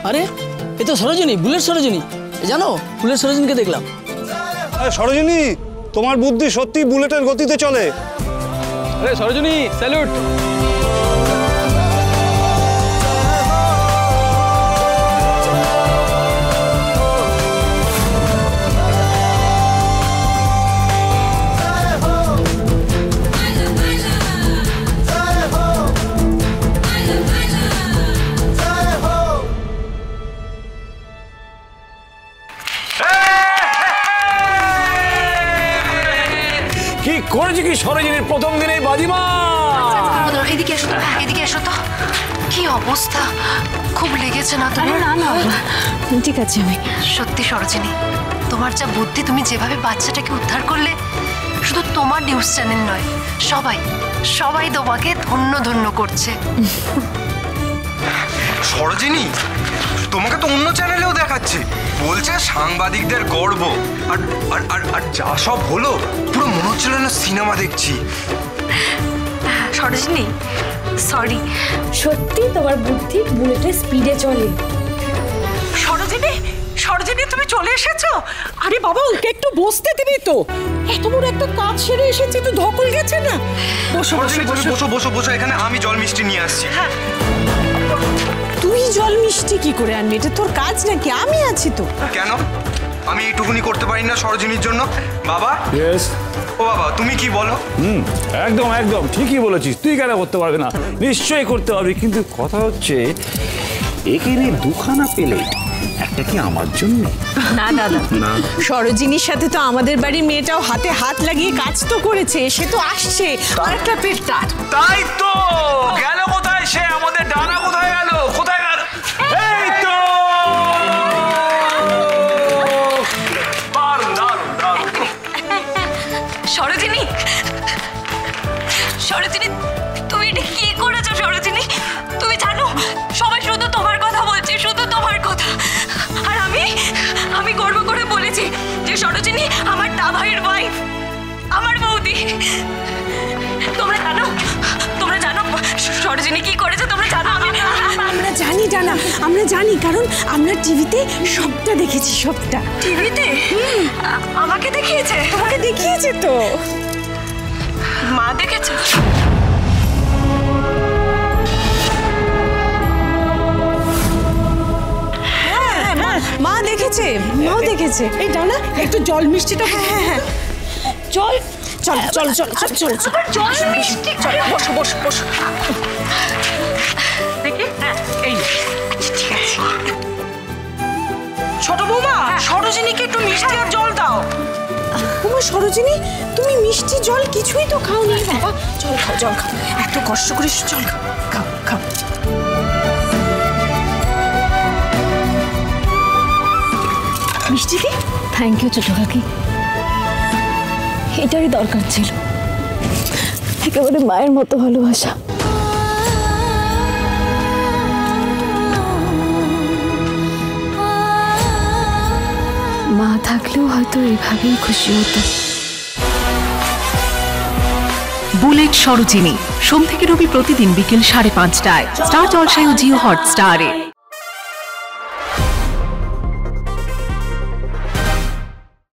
আরে এ তো সরোজিনী, বুলেট সরোজিনী। জানো, বুলেট সরোজিনীকে দেখলাম। সরোজিনী, তোমার বুদ্ধি সত্যি বুলেটের গতিতে চলে। আরে সরোজিনী, স্যালুট। করেছে কি সরোজিনীর প্রথম দিনেই বাজিমা? এদিকে এসো তো, এদিকে এসো তো। কি অবস্থা, খুব লেগেছে না তোমার? না না ঠিক আছে। আমি সত্যি সরোজিনী, তোমার যা বুদ্ধি, তুমি যেভাবে বাচ্চাটাকে উদ্ধার করলে, শুধু তোমার নিউজ চ্যানেল নয়, সবাই সবাই তোমাকে ধন্য ধন্য করছে। সরোজিনী, তোমাকে তো অন্য চ্যানেলেও দেখাচ্ছে, বলছে সাংবাদিকদের গর্ব। আর আর আর আর যা সব হলো, পুরো মনে হচ্ছিল না সিনেমা দেখছি। সরোজিনী সরি, সত্যি তোমার বুদ্ধি বুলেটের স্পিডে চলে। সরোজিনী, সরোজিনী তুমি চলে এসেছো? আরে বাবা, ওকে একটু বসতে দিবি তো, এত বড় একটা কাজ সেরে এসেছি, তো ধকল গেছে না? বসো বসো বসো বসো বসো, এখানে আমি জল মিষ্টি নিয়ে আসছি। হ্যাঁ, তুই জল মিষ্টি কি করে আনবি? এটা তোর কাজ নাকি? আমি আছি তো। কেন আমি এইটুকুনি করতে পারি না সরোজিনীর জন্য? বাবা। ইয়েস। ও বাবা, তুমি কি বলো? একদম একদম ঠিকই বলেছিস। তুই কেন করতে পারবি না? নিশ্চয়ই করতে পারবি, কিন্তু কথা হচ্ছে এখানে দুখানা পেলে একটা কি আমার জন্য? না দাদা, সরোজিনীর সাথে তো আমাদের বাড়ির মেয়েটাও হাতে হাত লাগিয়ে কাজ তো করেছে, সে তো আসছে। আর একটা পেটটা। তাই তো, গেল কোথায় সে? আমাদের ডানা কোথায় গেল? কোথায় গেল? এই তো দারুণ দারুণ দারুণ। সরোজিনী, সরোজিনী তুমি এটা কি করেছো? সরোজিনী, তুমি জানো সবাই শুধু তোমার কথা বলছে, শুধু তোমার কথা। আর আমি গর্ব করে বলেছি যে সরোজিনী আমার দা ভাইয়ের ওয়াইফ, আমার বৌদি। তোমরা জানো সরোজিনী কি করেছে? তোমরা জানো? আমরা জানি ডানা, আমরা জানি, কারণ আমরা টিভিতে সবটা দেখেছি, সবটা। টিভিতে আমাকে দেখিয়েছে? তোমাকে দেখিয়েছে তো। মা দেখেছে? মা দেখেছে, মাও দেখেছে। এই ডানা, একটু জল মিষ্টিটা। হ্যাঁ হ্যাঁ, চল চল চল চল চল চল চল, জল মিষ্টি। বসো বসো বসো। দেখি, এই ঠিক আছে। ছোট বৌমা, সরোজিনীকে একটু মিষ্টি আর জল দাও। বৌমা সরোজিনী, তুমি মিষ্টি জল কিছুই তো খাওনি। বাবা জল খাও, জল খাও, এত কষ্ট করে জল খাও, খাও খাও। মিষ্টি দি, থ্যাংক ইউ ছোট কাকি, এটারই দরকার ছিল। একেবারে মায়ের মতো ভালোবাসা। মা থাকলেও হয়তো এভাবেই খুশি হতো। বুলেট সরোজিনী, সোম থেকে রবি প্রতিদিন বিকেল 5:30টায় স্টার জলসায় ও জিও হটস্টারে।